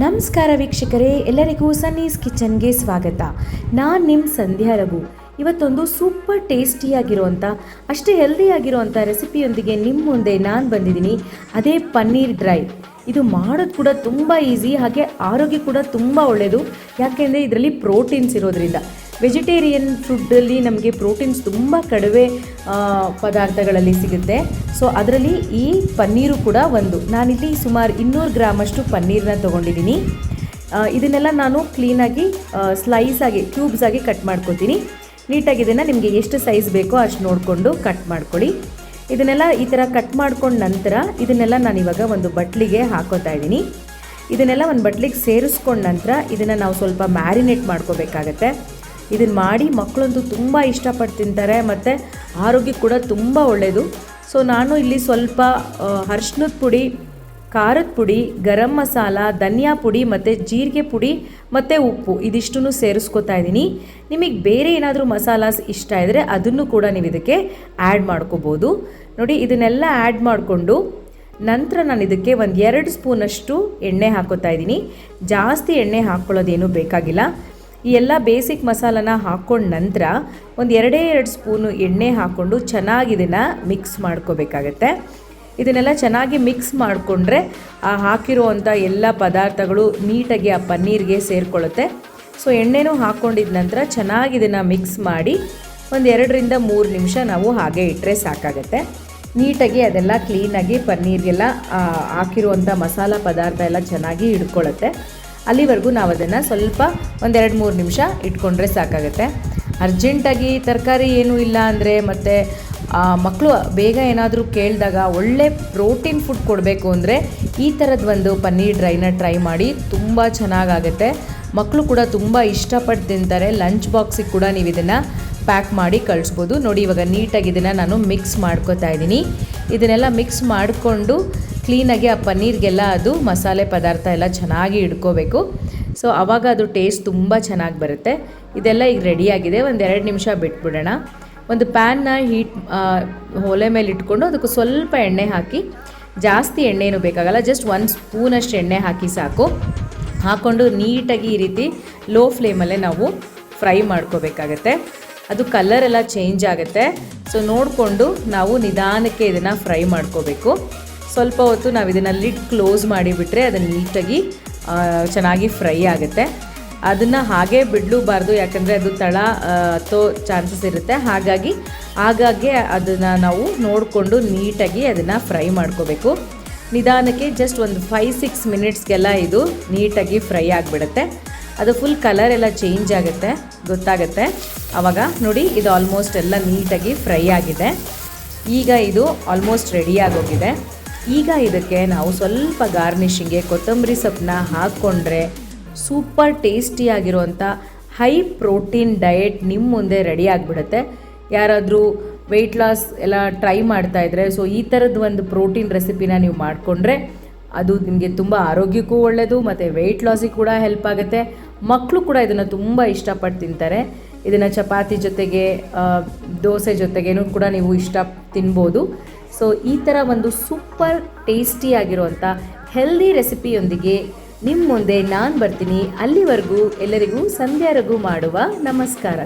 ನಮಸ್ಕಾರ ವೀಕ್ಷಕರೇ, ಎಲ್ಲರಿಗೂ ಸನ್ನೀಸ್ ಕಿಚನ್ಗೆ ಸ್ವಾಗತ. ನಾನು ನಿಮ್ಮ ಸಂಧ್ಯಾ ರಘು. ಇವತ್ತೊಂದು ಸೂಪರ್ ಟೇಸ್ಟಿಯಾಗಿರುವಂಥ ಅಷ್ಟೇ ಹೆಲ್ದಿಯಾಗಿರುವಂಥ ರೆಸಿಪಿಯೊಂದಿಗೆ ನಿಮ್ಮ ಮುಂದೆ ನಾನು ಬಂದಿದ್ದೀನಿ. ಅದೇ ಪನ್ನೀರ್ ಡ್ರೈ. ಇದು ಮಾಡೋದು ಕೂಡ ತುಂಬ ಈಸಿ, ಹಾಗೆ ಆರೋಗ್ಯ ಕೂಡ ತುಂಬ ಒಳ್ಳೆಯದು. ಯಾಕೆಂದರೆ ಇದರಲ್ಲಿ ಪ್ರೋಟೀನ್ಸ್ ಇರೋದ್ರಿಂದ. ವೆಜಿಟೇರಿಯನ್ ಫುಡ್ಡಲ್ಲಿ ನಮಗೆ ಪ್ರೋಟೀನ್ಸ್ ತುಂಬ ಕಡಿಮೆ ಪದಾರ್ಥಗಳಲ್ಲಿ ಸಿಗುತ್ತೆ. ಸೊ ಅದರಲ್ಲಿ ಈ ಪನ್ನೀರು ಕೂಡ ಒಂದು. ನಾನಿಲ್ಲಿ ಸುಮಾರು 200 ಗ್ರಾಮಷ್ಟು ಪನ್ನೀರನ್ನ ತೊಗೊಂಡಿದ್ದೀನಿ. ಇದನ್ನೆಲ್ಲ ನಾನು ಕ್ಲೀನಾಗಿ ಸ್ಲೈಸಾಗಿ ಕ್ಯೂಬ್ಸಾಗಿ ಕಟ್ ಮಾಡ್ಕೊತೀನಿ. ನೀಟಾಗಿ ಇದನ್ನು ನಿಮಗೆ ಎಷ್ಟು ಸೈಜ್ ಬೇಕೋ ಅಷ್ಟು ನೋಡಿಕೊಂಡು ಕಟ್ ಮಾಡ್ಕೊಳ್ಳಿ. ಇದನ್ನೆಲ್ಲ ಈ ಥರ ಕಟ್ ಮಾಡ್ಕೊಂಡ ನಂತರ ಇದನ್ನೆಲ್ಲ ನಾನಿವಾಗ ಒಂದು ಬಟ್ಲಿಗೆ ಹಾಕೋತಾ ಇದ್ದೀನಿ. ಇದನ್ನೆಲ್ಲ ಒಂದು ಬಟ್ಲಿಗೆ ಸೇರಿಸ್ಕೊಂಡ ನಂತರ ಇದನ್ನು ನಾವು ಸ್ವಲ್ಪ ಮ್ಯಾರಿನೇಟ್ ಮಾಡ್ಕೋಬೇಕಾಗತ್ತೆ. ಇದನ್ನು ಮಾಡಿ ಮಕ್ಕಳಂತೂ ತುಂಬ ಇಷ್ಟಪಟ್ಟು ತಿಂತಾರೆ ಮತ್ತು ಆರೋಗ್ಯ ಕೂಡ ತುಂಬ ಒಳ್ಳೆಯದು. ಸೊ ನಾನು ಇಲ್ಲಿ ಸ್ವಲ್ಪ ಅರಿಶಿನದ ಪುಡಿ, ಖಾರದ ಪುಡಿ, ಗರಂ ಮಸಾಲ, ಧನಿಯಾ ಪುಡಿ ಮತ್ತು ಜೀರಿಗೆ ಪುಡಿ ಮತ್ತು ಉಪ್ಪು ಇದಿಷ್ಟನ್ನು ಸೇರಿಸ್ಕೊತಾ ಇದ್ದೀನಿ. ನಿಮಗೆ ಬೇರೆ ಏನಾದರೂ ಮಸಾಲಾಸ್ ಇಷ್ಟ ಇದ್ದರೆ ಅದನ್ನು ಕೂಡ ನೀವು ಇದಕ್ಕೆ ಆ್ಯಡ್ ಮಾಡ್ಕೋಬೋದು. ನೋಡಿ, ಇದನ್ನೆಲ್ಲ ಆ್ಯಡ್ ಮಾಡಿಕೊಂಡು ನಂತರ ನಾನು ಇದಕ್ಕೆ ಒಂದು 2 ಸ್ಪೂನಷ್ಟು ಎಣ್ಣೆ ಹಾಕೋತಾ ಇದ್ದೀನಿ. ಜಾಸ್ತಿ ಎಣ್ಣೆ ಹಾಕ್ಕೊಳ್ಳೋದೇನೂ ಬೇಕಾಗಿಲ್ಲ. ಈ ಎಲ್ಲ ಬೇಸಿಕ್ ಮಸಾಲನ ಹಾಕ್ಕೊಂಡ ನಂತರ ಒಂದು 2 ಸ್ಪೂನು ಎಣ್ಣೆ ಹಾಕ್ಕೊಂಡು ಚೆನ್ನಾಗಿ ಇದನ್ನು ಮಿಕ್ಸ್ ಮಾಡ್ಕೋಬೇಕಾಗತ್ತೆ. ಇದನ್ನೆಲ್ಲ ಚೆನ್ನಾಗಿ ಮಿಕ್ಸ್ ಮಾಡಿಕೊಂಡ್ರೆ ಆ ಹಾಕಿರುವಂಥ ಎಲ್ಲ ಪದಾರ್ಥಗಳು ನೀಟಾಗಿ ಆ ಪನ್ನೀರ್ಗೆ ಸೇರಿಕೊಳ್ಳುತ್ತೆ. ಸೊ ಎಣ್ಣೆನೂ ಹಾಕ್ಕೊಂಡಿದ ನಂತರ ಚೆನ್ನಾಗಿ ಇದನ್ನು ಮಿಕ್ಸ್ ಮಾಡಿ ಒಂದು 2 ರಿಂದ 3 ನಿಮಿಷ ನಾವು ಹಾಗೆ ಇಟ್ಟರೆ ಸಾಕಾಗತ್ತೆ. ನೀಟಾಗಿ ಅದೆಲ್ಲ ಕ್ಲೀನಾಗಿ ಪನ್ನೀರ್ಗೆಲ್ಲ ಹಾಕಿರುವಂಥ ಮಸಾಲ ಪದಾರ್ಥ ಎಲ್ಲ ಚೆನ್ನಾಗಿ ಹಿಡ್ಕೊಳ್ಳುತ್ತೆ. ಅಲ್ಲಿವರೆಗೂ ನಾವು ಅದನ್ನು ಸ್ವಲ್ಪ ಒಂದು 2-3 ನಿಮಿಷ ಇಟ್ಕೊಂಡ್ರೆ ಸಾಕಾಗುತ್ತೆ. ಅರ್ಜೆಂಟಾಗಿ ತರಕಾರಿ ಏನೂ ಇಲ್ಲ ಅಂದರೆ ಮತ್ತು ಮಕ್ಕಳು ಬೇಗ ಏನಾದರೂ ಕೇಳಿದಾಗ ಒಳ್ಳೆ ಪ್ರೋಟೀನ್ ಫುಡ್ ಕೊಡಬೇಕು ಅಂದರೆ ಈ ಥರದ್ದು ಒಂದು ಪನ್ನೀರ್ ಡ್ರೈನ ಟ್ರೈ ಮಾಡಿ. ತುಂಬ ಚೆನ್ನಾಗಾಗುತ್ತೆ. ಮಕ್ಕಳು ಕೂಡ ತುಂಬ ಇಷ್ಟಪಟ್ಟು ತಿಂತಾರೆ. ಲಂಚ್ ಬಾಕ್ಸಿಗೆ ಕೂಡ ನೀವು ಇದನ್ನು ಪ್ಯಾಕ್ ಮಾಡಿ ಕಳಿಸ್ಬೋದು. ನೋಡಿ, ಇವಾಗ ನೀಟಾಗಿ ಇದನ್ನು ನಾನು ಮಿಕ್ಸ್ ಮಾಡ್ಕೋತಾ ಇದ್ದೀನಿ. ಇದನ್ನೆಲ್ಲ ಮಿಕ್ಸ್ ಮಾಡಿಕೊಂಡು ಕ್ಲೀನಾಗಿ ಆ ಪನ್ನೀರ್ಗೆಲ್ಲ ಅದು ಮಸಾಲೆ ಪದಾರ್ಥ ಎಲ್ಲ ಚೆನ್ನಾಗಿ ಹಿಡ್ಕೋಬೇಕು. ಸೊ ಆವಾಗ ಅದು ಟೇಸ್ಟ್ ತುಂಬ ಚೆನ್ನಾಗಿ ಬರುತ್ತೆ. ಇದೆಲ್ಲ ಈಗ ರೆಡಿಯಾಗಿದೆ. ಒಂದು 2 ನಿಮಿಷ ಬಿಟ್ಬಿಡೋಣ. ಒಂದು ಪ್ಯಾನ್ನ ಒಲೆ ಮೇಲೆ ಇಟ್ಕೊಂಡು ಅದಕ್ಕೆ ಸ್ವಲ್ಪ ಎಣ್ಣೆ ಹಾಕಿ, ಜಾಸ್ತಿ ಎಣ್ಣೆನೂ ಬೇಕಾಗಲ್ಲ, ಜಸ್ಟ್ 1 ಸ್ಪೂನಷ್ಟು ಎಣ್ಣೆ ಹಾಕಿ ಸಾಕು. ಹಾಕ್ಕೊಂಡು ನೀಟಾಗಿ ಈ ರೀತಿ ಲೋ ಫ್ಲೇಮಲ್ಲೇ ನಾವು ಫ್ರೈ ಮಾಡ್ಕೋಬೇಕಾಗತ್ತೆ. ಅದು ಕಲರೆಲ್ಲ ಚೇಂಜ್ ಆಗುತ್ತೆ. ಸೊ ನೋಡಿಕೊಂಡು ನಾವು ನಿಧಾನಕ್ಕೆ ಇದನ್ನು ಫ್ರೈ ಮಾಡ್ಕೋಬೇಕು. ಸ್ವಲ್ಪ ಹೊತ್ತು ನಾವು ಇದನ್ನು ಲಿಡ್ ಕ್ಲೋಸ್ ಮಾಡಿಬಿಟ್ರೆ ಅದನ್ನು ನೀಟಾಗಿ ಚೆನ್ನಾಗಿ ಫ್ರೈ ಆಗುತ್ತೆ. ಅದನ್ನು ಹಾಗೇ ಬಿಡಲೂಬಾರ್ದು, ಯಾಕಂದರೆ ಅದು ತಳ ಹತ್ತೋ ಚಾನ್ಸಸ್ ಇರುತ್ತೆ. ಹಾಗಾಗಿ ಆಗಾಗ್ಗೆ ಅದನ್ನು ನಾವು ನೋಡಿಕೊಂಡು ನೀಟಾಗಿ ಅದನ್ನು ಫ್ರೈ ಮಾಡ್ಕೋಬೇಕು. ನಿಧಾನಕ್ಕೆ ಜಸ್ಟ್ ಒಂದು 5-6 ಮಿನಿಟ್ಸ್ಗೆಲ್ಲ ಇದು ನೀಟಾಗಿ ಫ್ರೈ ಆಗಿಬಿಡುತ್ತೆ. ಅದು ಫುಲ್ ಕಲರ್ ಎಲ್ಲ ಚೇಂಜ್ ಆಗುತ್ತೆ, ಗೊತ್ತಾಗುತ್ತೆ. ಆವಾಗ ನೋಡಿ, ಇದು ಆಲ್ಮೋಸ್ಟ್ ಎಲ್ಲ ನೀಟಾಗಿ ಫ್ರೈ ಆಗಿದೆ. ಈಗ ಇದು ಆಲ್ಮೋಸ್ಟ್ ರೆಡಿ ಆಗೋಗಿದೆ. ಈಗ ಇದಕ್ಕೆ ನಾವು ಸ್ವಲ್ಪ ಗಾರ್ನಿಷಿಂಗ್ಗೆ ಕೊತ್ತಂಬರಿ ಸೊಪ್ಪನ್ನ ಹಾಕ್ಕೊಂಡ್ರೆ ಸೂಪರ್ ಟೇಸ್ಟಿಯಾಗಿರುವಂಥ ಹೈ ಪ್ರೋಟೀನ್ ಡಯೆಟ್ ನಿಮ್ಮ ಮುಂದೆ ರೆಡಿ ಆಗಿಬಿಡುತ್ತೆ. ಯಾರಾದರೂ ವೆಯ್ಟ್ ಲಾಸ್ ಎಲ್ಲ ಟ್ರೈ ಮಾಡ್ತಾಯಿದ್ರೆ ಸೊ ಈ ಥರದ್ದು ಒಂದು ಪ್ರೋಟೀನ್ ರೆಸಿಪಿನ ನೀವು ಮಾಡಿಕೊಂಡ್ರೆ ಅದು ನಿಮಗೆ ತುಂಬ ಆರೋಗ್ಯಕ್ಕೂ ಒಳ್ಳೆಯದು ಮತ್ತು ವೆಯ್ಟ್ ಲಾಸಿಗೆ ಕೂಡ ಹೆಲ್ಪ್ ಆಗುತ್ತೆ. ಮಕ್ಕಳು ಕೂಡ ಇದನ್ನು ತುಂಬ ಇಷ್ಟಪಟ್ಟು ತಿಂತಾರೆ. ಇದನ್ನು ಚಪಾತಿ ಜೊತೆಗೆ, ದೋಸೆ ಜೊತೆಗೇನೂ ಕೂಡ ನೀವು ತಿನ್ಬೋದು. ಸೊ ಈ ಥರ ಒಂದು ಸೂಪರ್ ಟೇಸ್ಟಿಯಾಗಿರುವಂಥ ಹೆಲ್ದಿ ರೆಸಿಪಿಯೊಂದಿಗೆ ನಿಮ್ಮ ಮುಂದೆ ನಾನು ಬರ್ತೀನಿ. ಅಲ್ಲಿವರೆಗೂ ಎಲ್ಲರಿಗೂ ಸಂಧ್ಯಾ ರಘು ಮಾಡುವ ನಮಸ್ಕಾರ.